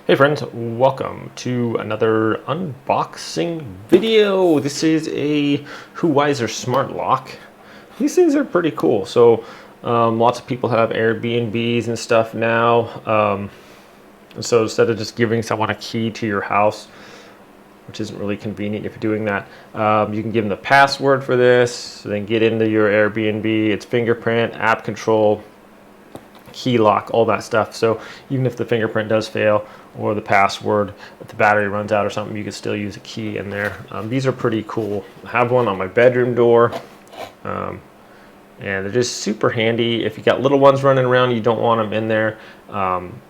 Hey friends, welcome to another unboxing video. This is a Whowiser smart lock. These things are pretty cool. So lots of people have Airbnbs and stuff now. So instead of just giving someone a key to your house, which isn't really convenient if you're doing that, you can give them the password for this, so then get into your Airbnb. It's fingerprint, app control, key lock, all that stuff. So even if the fingerprint does fail or the password, if the battery runs out or something, you can still use a key in there. These are pretty cool. I have one on my bedroom door, and they're just super handy. If you got little ones running around, you don't want them in there.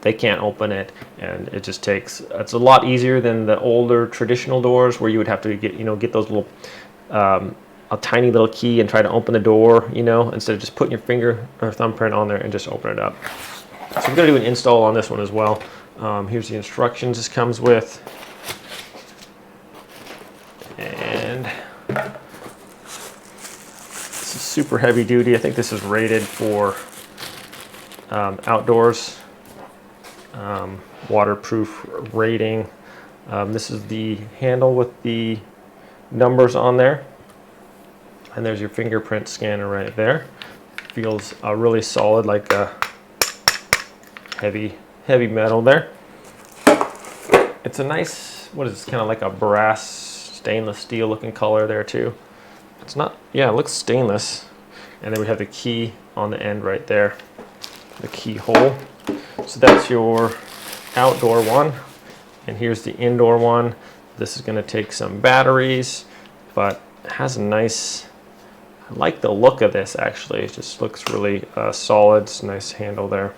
They can't open it, and it just takes. It's a lot easier than the older traditional doors where you would have to get those little a tiny little key and try to open the door, instead of just putting your finger or thumbprint on there and just open it up. So we're going to do an install on this one as well. Here's the instructions this comes with. And this is super heavy duty. I think this is rated for outdoors, waterproof rating. This is the handle with the numbers on there. And there's your fingerprint scanner right there. Feels really solid, like a heavy metal there. It's a nice, what is this, kind of like a brass stainless steel looking color there too. It's not, yeah, it looks stainless. And then we have the key on the end right there, the keyhole. So that's your outdoor one. And here's the indoor one. This is going to take some batteries, but it has a nice, I like the look of this actually. It just looks really solid. It's a nice handle there.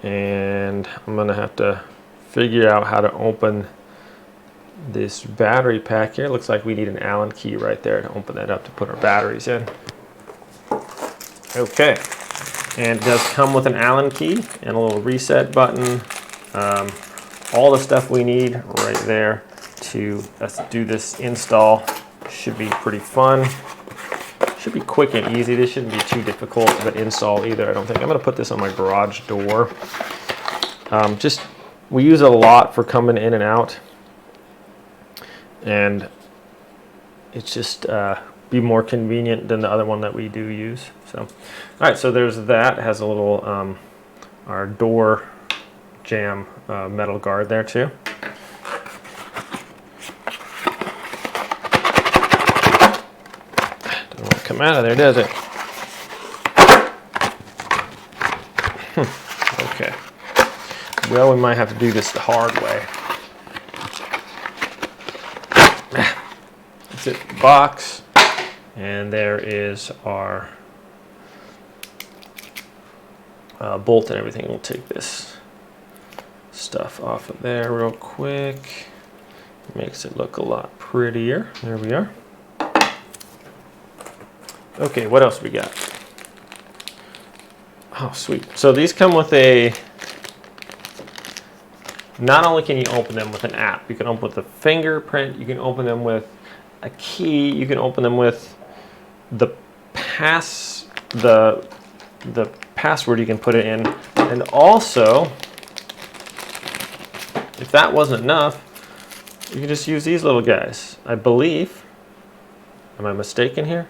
And I'm going to have to figure out how to open this battery pack here. It looks like we need an Allen key right there to open that up to put our batteries in. Okay. And it does come with an Allen key and a little reset button. All the stuff we need right there to do this install. Should be pretty fun. Should be quick and easy. This shouldn't be too difficult to install either, I don't think. I'm going to put this on my garage door. We use it a lot for coming in and out, and it's just be more convenient than the other one that we do use. So, all right. So there's that. It has a little our door jamb metal guard there too. Come out of there, does it? Okay. Well, we might have to do this the hard way. That's it, box. And there is our bolt and everything. We'll take this stuff off of there real quick. Makes it look a lot prettier. There we are. Okay, what else we got? Oh, sweet. So these come with not only can you open them with an app, you can open with a fingerprint, you can open them with a key, you can open them with the password you can put it in. And also, if that wasn't enough, you can just use these little guys. I believe, am I mistaken here?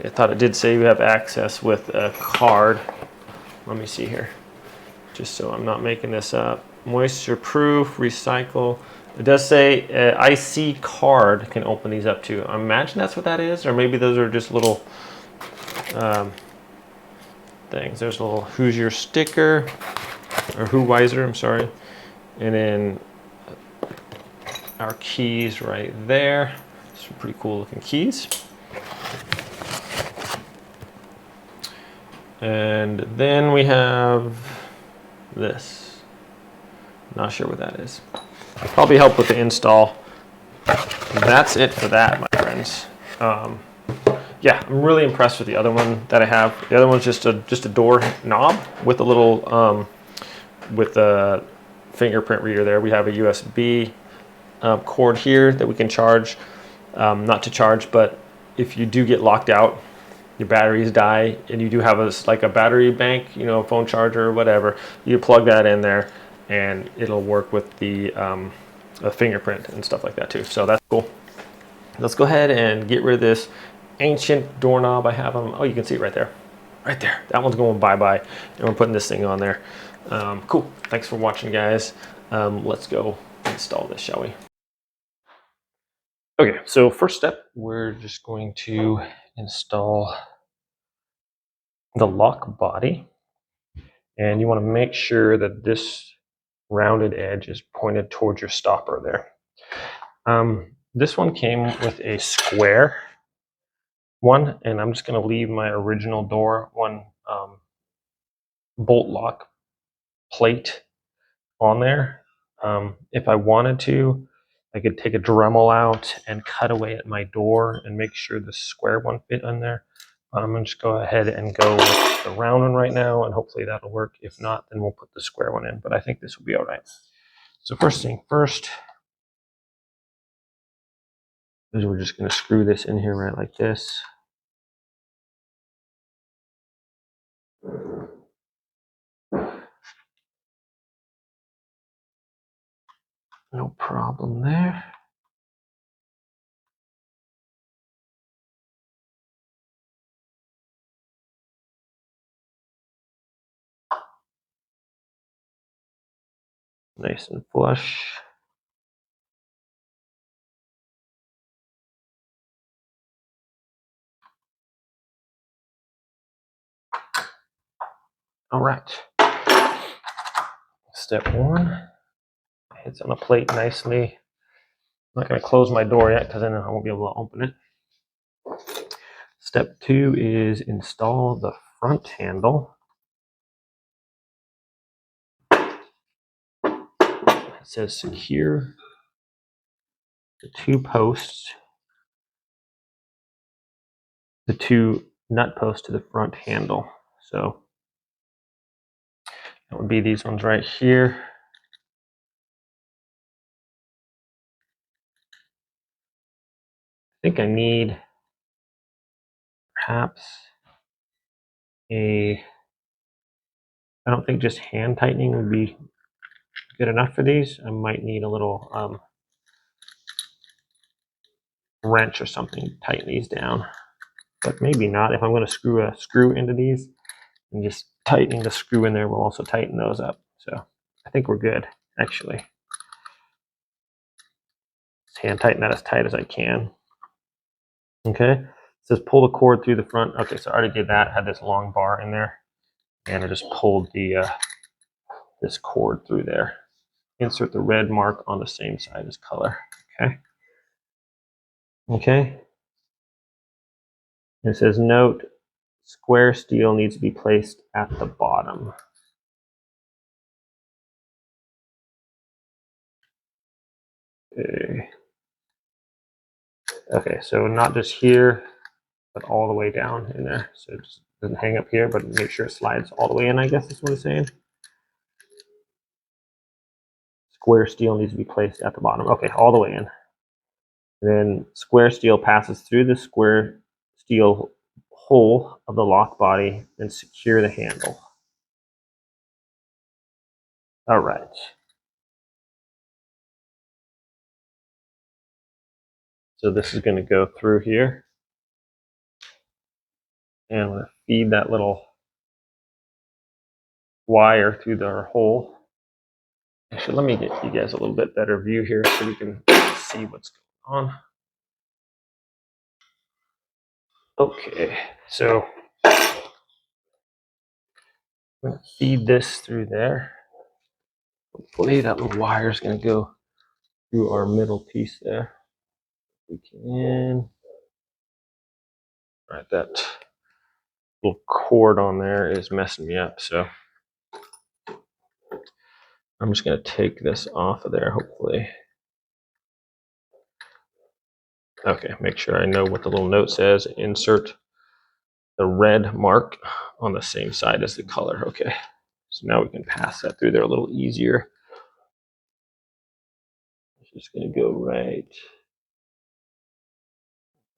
I thought it did say you have access with a card. Let me see here, just so I'm not making this up. Moisture proof, recycle. It does say IC card can open these up too. I imagine that's what that is, or maybe those are just little things. There's a little Who's Your sticker, or Whowiser, I'm sorry. And then our keys right there. Some pretty cool looking keys. And then we have this. Not sure what that is. Probably help with the install. That's it for that, my friends. Yeah, I'm really impressed with the other one that I have. The other one's just a door knob with a little with the fingerprint reader there. We have a USB cord here that we can charge. Not to charge, but if you do get locked out, your batteries die and you do have like a battery bank, you know, phone charger or whatever, you plug that in there and it'll work with the fingerprint and stuff like that too. So that's cool. Let's go ahead and get rid of this ancient doorknob I have on. Oh, you can see it right there. Right there. That one's going bye-bye. And we're putting this thing on there. Cool. Thanks for watching, guys. Let's go install this, shall we? Okay, so first step, we're just going to install the lock body. And you want to make sure that this rounded edge is pointed towards your stopper there. This one came with a square one, and I'm just going to leave my original door one bolt lock plate on there. If I wanted to, I could take a Dremel out and cut away at my door and make sure the square one fit in there. I'm going to just go ahead and go with the round one right now, and hopefully that'll work. If not, then we'll put the square one in, but I think this will be all right. So first thing first is we're just going to screw this in here right like this. No problem there. Nice and flush. All right. Step one, it's on a plate nicely. I'm not going to close my door yet because then I won't be able to open it. Step two is install the front handle. It says secure the two posts, the two nut posts to the front handle. So that would be these ones right here. I think I need perhaps I don't think just hand tightening would be good enough for these. I might need a little wrench or something to tighten these down, but maybe not. If I'm going to screw a screw into these, and just tightening the screw in there will also tighten those up. So I think we're good, actually. Just hand tighten that as tight as I can. Okay, it says pull the cord through the front. Okay, so I already did that. I had this long bar in there, and I just pulled the this cord through there. Insert the red mark on the same side as color. Okay. Okay. It says note, square steel needs to be placed at the bottom. Okay. Okay, so not just here, but all the way down in there. So it just doesn't hang up here, but make sure it slides all the way in, I guess is what it's saying. Square steel needs to be placed at the bottom. Okay, all the way in. Then square steel passes through the square steel hole of the lock body and secure the handle. All right. So this is going to go through here. And I'm going to feed that little wire through the hole. Actually, let me get you guys a little bit better view here so we can see what's going on. Okay, so I'm going to feed this through there. Hopefully that little wire is going to go through our middle piece there. We can. All right, that little cord on there is messing me up, so I'm just going to take this off of there, hopefully. Okay, make sure I know what the little note says. Insert the red mark on the same side as the color. Okay, so now we can pass that through there a little easier. It's just going to go right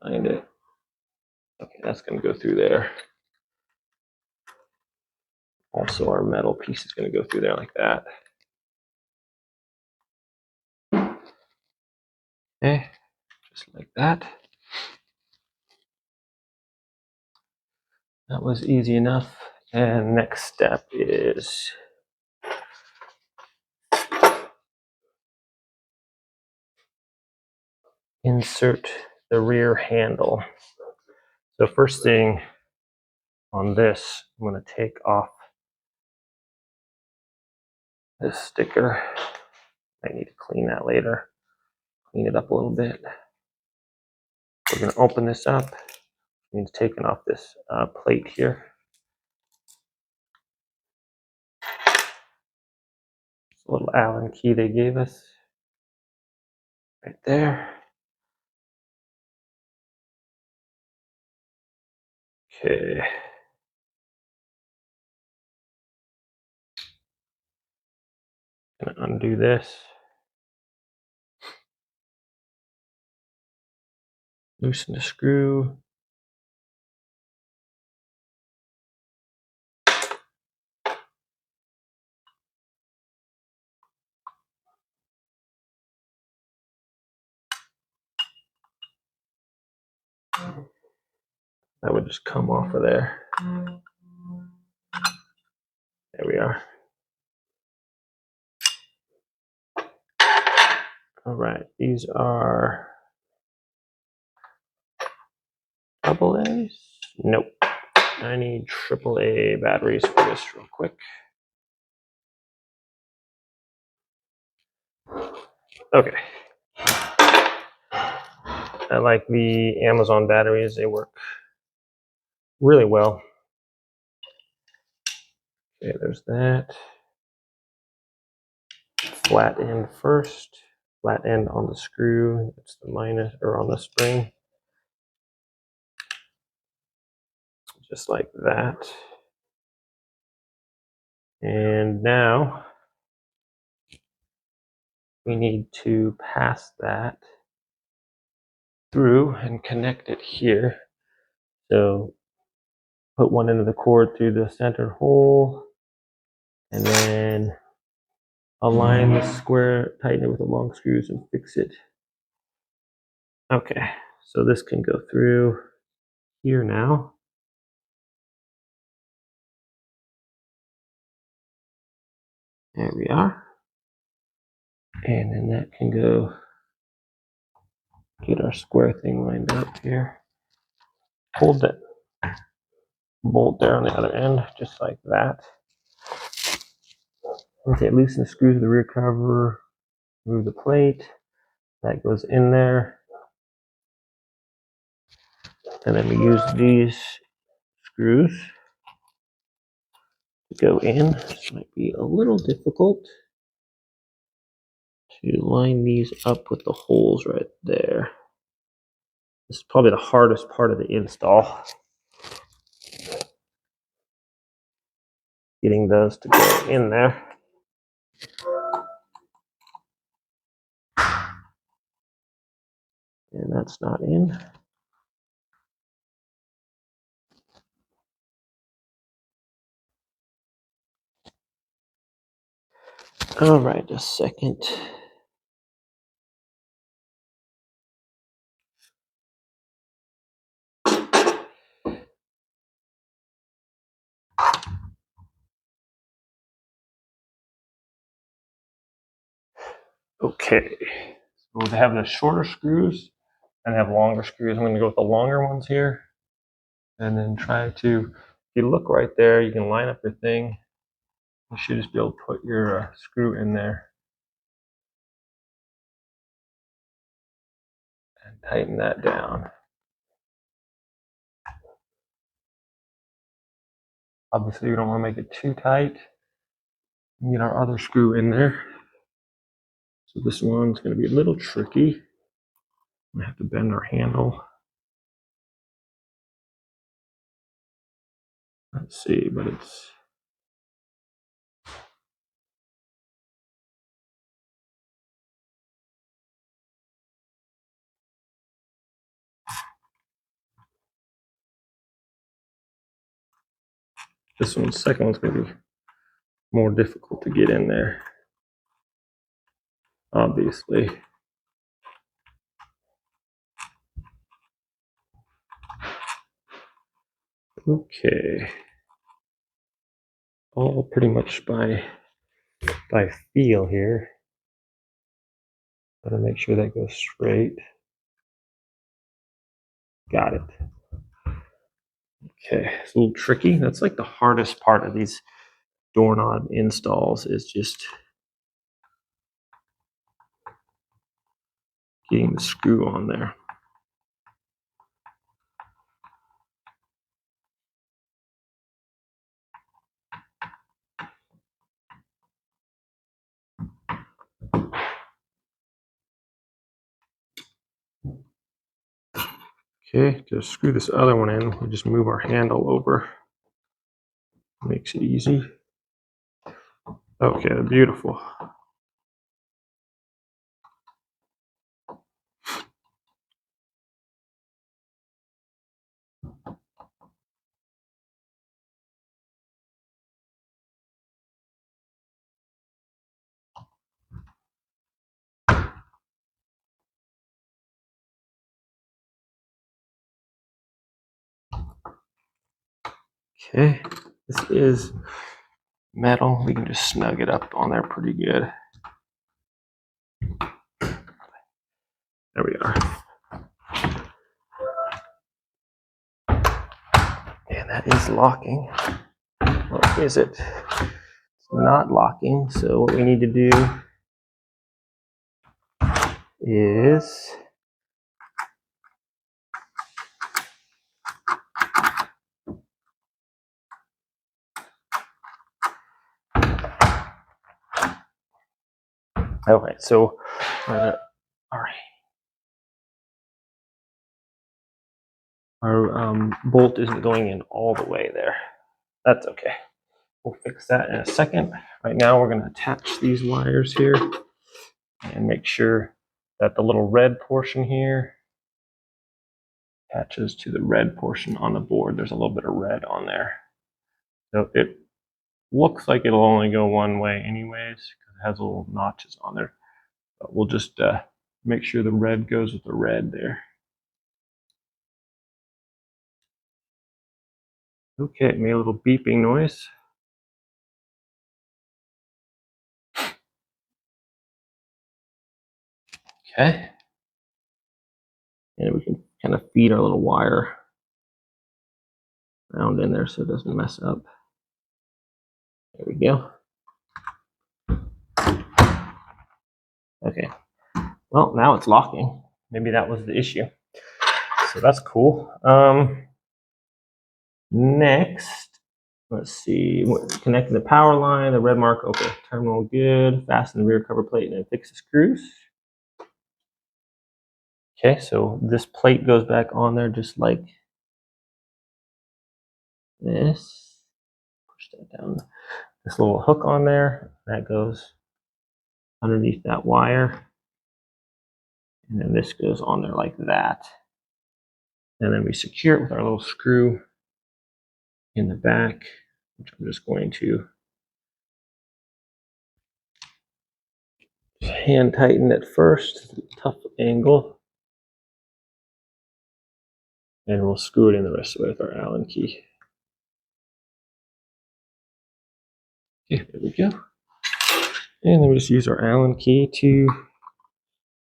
behind it. Okay, that's going to go through there. Also, our metal piece is going to go through there like that. Okay, just like that. That was easy enough. And next step is insert the rear handle. So first thing on this, I'm going to take off this sticker. I need to clean that later. Clean it up a little bit. We're going to open this up. Means taking off this plate here. It's a little Allen key they gave us. Right there. Okay. Gonna undo this. Loosen the screw. That would just come off of there. There we are. All right, these are double A's? Nope. I need AAA batteries for this real quick. Okay. I like the Amazon batteries. They work really well. Okay, there's that. Flat end first. Flat end on the screw. It's the minus, or on the spring. Just like that. And now we need to pass that through and connect it here. So put one end of the cord through the center hole and then align the square, tighten it with the long screws and fix it. Okay, so this can go through here now. There we are. And then that can go, get our square thing lined up here. Hold that bolt there on the other end, just like that. Okay, loosen the screws of the rear cover, remove the plate. That goes in there. And then we use these screws to go in. This might be a little difficult to line these up with the holes right there. This is probably the hardest part of the install. Getting those to go in there. And that's not in. All right, a second. Okay, so they have the shorter screws and have longer screws. I'm going to go with the longer ones here. And then try to, if you look right there, you can line up your thing. You should just be able to put your screw in there and tighten that down. Obviously, we don't want to make it too tight. Get our other screw in there. So this one's going to be a little tricky. We have to bend our handle. Let's see, but it's This one, second one's going to be more difficult to get in there, obviously. Okay. All pretty much by feel here. Gotta make sure that goes straight. Got it. Okay, it's a little tricky. That's like the hardest part of these doorknob installs, is just getting the screw on there. Okay, to screw this other one in, we just move our handle over. Makes it easy. Okay, beautiful. Okay, this is metal. We can just snug it up on there pretty good. There we are. And that is locking. Or is it? It's not locking, so what we need to do is okay, so our bolt isn't going in all the way there. That's okay. We'll fix that in a second. Right now, we're going to attach these wires here and make sure that the little red portion here attaches to the red portion on the board. There's a little bit of red on there. So it looks like it'll only go one way anyways, because it has little notches on there. But we'll just make sure the red goes with the red there. Okay, it made a little beeping noise. Okay. And we can kind of feed our little wire around in there so it doesn't mess up. There we go. Okay. Well, now it's locking. Maybe that was the issue. So that's cool. Next, let's see. Connecting the power line, the red mark. Okay, terminal good. Fasten the rear cover plate and then fix the screws. Okay, so this plate goes back on there just like this. Push that down. This little hook on there, that goes underneath that wire. And then this goes on there like that. And then we secure it with our little screw in the back, which I'm just going to hand tighten at first, tough angle. And we'll screw it in the rest of it with our Allen key. Okay, there we go. And then we just use our Allen key to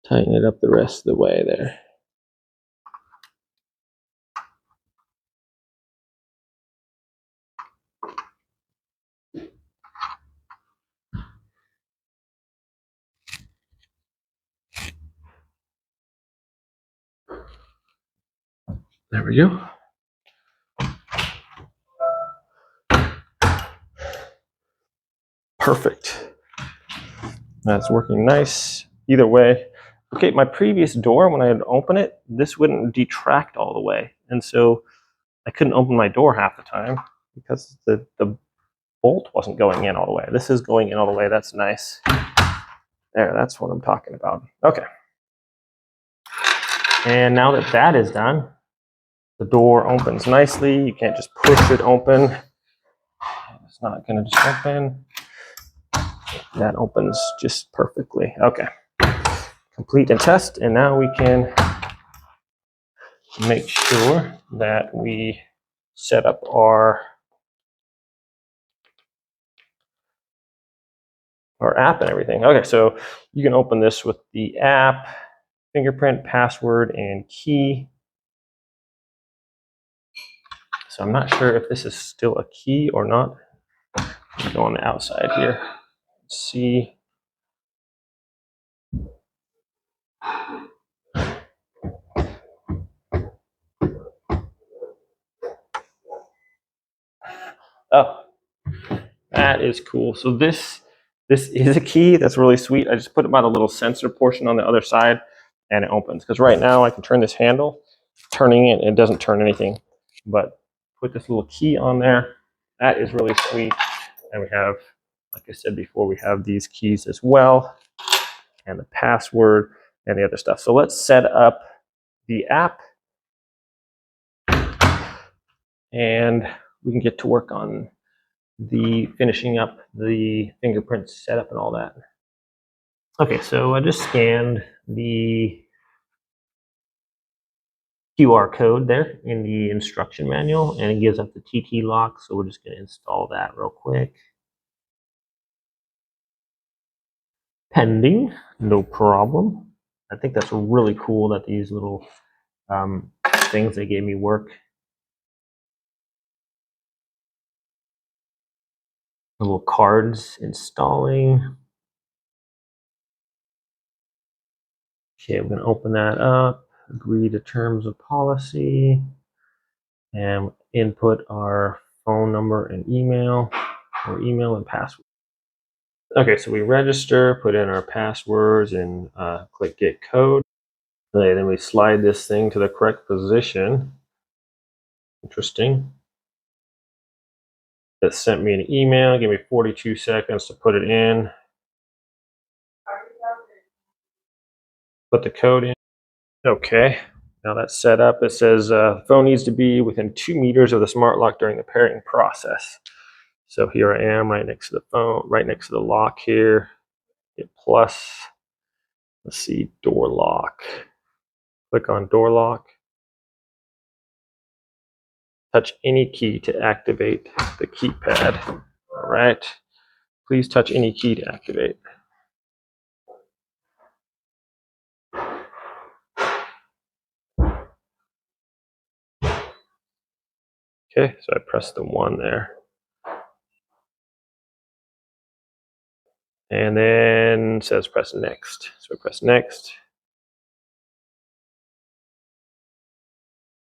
tighten it up the rest of the way there. There we go. Perfect. That's working nice. Either way. Okay, my previous door, when I would open it, this wouldn't detract all the way. And so I couldn't open my door half the time because the bolt wasn't going in all the way. This is going in all the way. That's nice. There, that's what I'm talking about. Okay. And now that that is done, the door opens nicely. You can't just push it open. It's not going to just open. That opens just perfectly. Okay. Complete and test, and now we can make sure that we set up our app and everything. Okay, so you can open this with the app, fingerprint, password, and key. So I'm not sure if this is still a key or not. Go on the outside here. Let's see. Oh, that is cool. So this is a key. That's really sweet. I just put about a little sensor portion on the other side, and it opens. Because right now I can turn this handle, turning it doesn't turn anything. But put this little key on there. That is really sweet. And we have, like I said before, we have these keys as well, and the password and the other stuff. So let's set up the app, and we can get to work on the finishing up the fingerprint setup and all that. Okay, so I just scanned the QR code there in the instruction manual, and it gives up the TT lock, so we're just going to install that real quick. Pending, no problem. I think that's really cool that these little things they gave me work. Little cards installing. Okay, we're going to open that up, agree to terms of policy, and input our phone number and email, or email and password. Okay, so we register, put in our passwords, and click get code. Okay, then we slide this thing to the correct position. Interesting. It sent me an email, give me 42 seconds to put it in. Put the code in. Okay, now that's set up. It says phone needs to be within 2 meters of the smart lock during the pairing process. So here I am, right next to the phone, right next to the lock here. Hit plus. Let's see, door lock. Click on door lock. Touch any key to activate the keypad. All right. Please touch any key to activate. Okay, so I press the 1 there. And then it says press next. So I press next.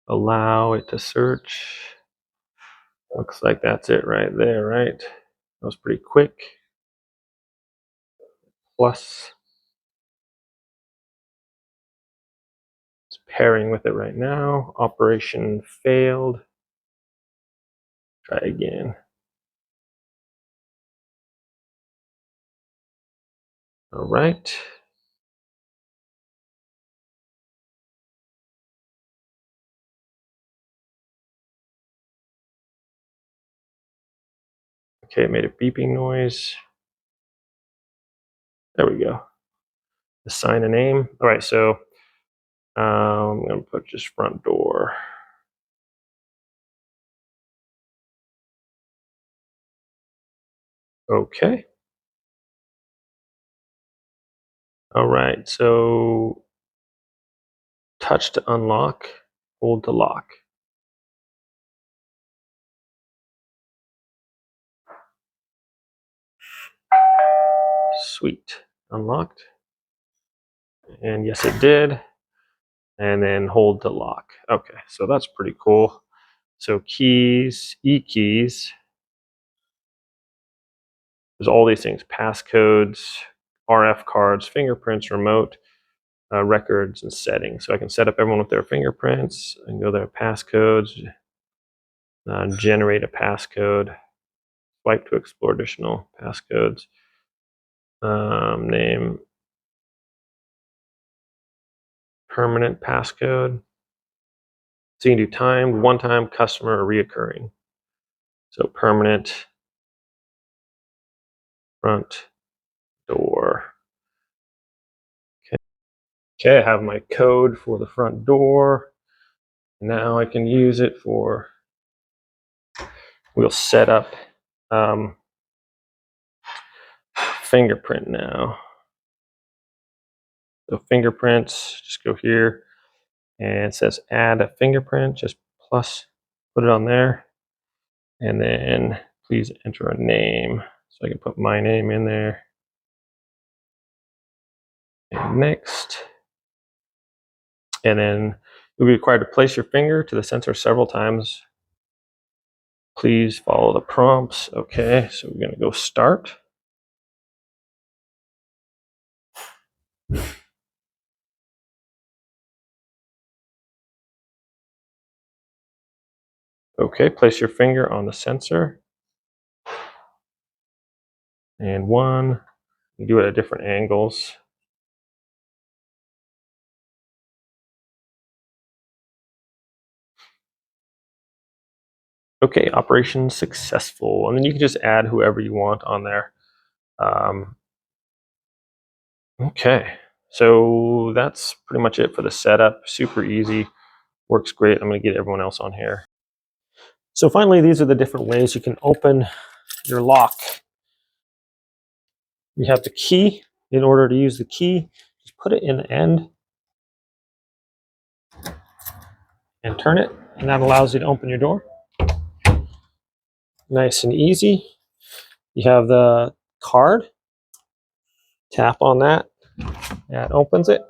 Allow it to search. Looks like that's it right there, right? That was pretty quick. Plus. It's pairing with it right now. Operation failed. Try again. All right. Okay, it made a beeping noise. There we go. Assign a name. All right, so I'm going to put just front door. Okay. All right, so touch to unlock, hold to lock. Sweet. Unlocked. And yes, it did. And then hold to lock. Okay, so that's pretty cool. So keys, e-keys. There's all these things, passcodes, RF cards, fingerprints, remote, records, and settings. So I can set up everyone with their fingerprints and go their passcodes, generate a passcode, swipe to explore additional passcodes, name, permanent passcode. So you can do timed, one-time, customer, or reoccurring. So permanent, front door. Okay, I have my code for the front door. Now I can use it for, we'll set up fingerprint now. So fingerprints, just go here and it says add a fingerprint, just plus, put it on there. And then please enter a name. So I can put my name in there. And next. And then you'll be required to place your finger to the sensor several times. Please follow the prompts. Okay, so we're gonna go start. Okay, place your finger on the sensor. And one, you do it at different angles. Okay, operation successful. And then you can just add whoever you want on there. Okay, so that's pretty much it for the setup. Super easy, works great. I'm gonna get everyone else on here. So finally, these are the different ways you can open your lock. You have the key. In order to use the key, just put it in the end and turn it, and that allows you to open your door. Nice and easy. You have the card. Tap on that. That opens it.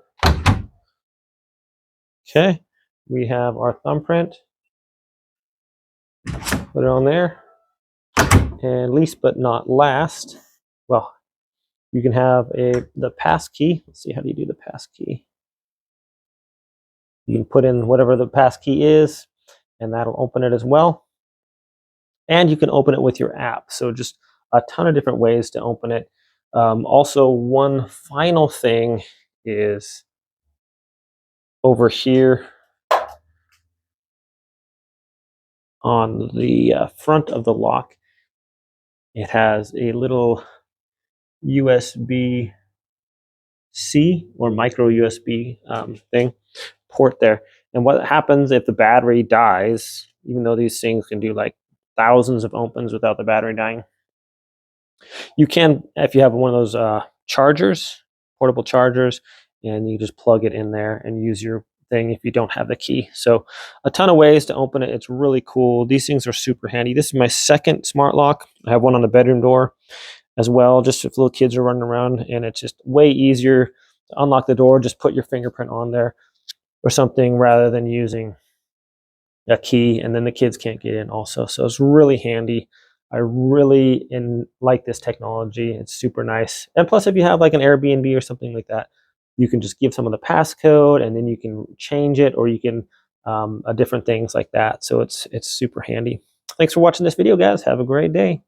Okay. We have our thumbprint. Put it on there. And least but not last, well, you can have the pass key. Let's see, how do you do the pass key? You can put in whatever the pass key is, and that'll open it as well. And you can open it with your app. So just a ton of different ways to open it. Also, one final thing is over here on the front of the lock. It has a little USB-C or micro USB thing port there. And what happens if the battery dies, even though these things can do like thousands of opens without the battery dying, you can, if you have one of those chargers, portable chargers, and you just plug it in there and use your thing if you don't have the key. So a ton of ways to open it. It's really cool. These things are super handy. This is my second smart lock. I have one on the bedroom door as well, just if little kids are running around, and it's just way easier to unlock the door. Just put your fingerprint on there or something rather than using a key, and then the kids can't get in also. So it's really handy. I really like this technology. It's super nice. And plus, if you have like an Airbnb or something like that, you can just give someone the passcode and then you can change it, or you can different things like that. So it's super handy. Thanks for watching this video, guys. Have a great day.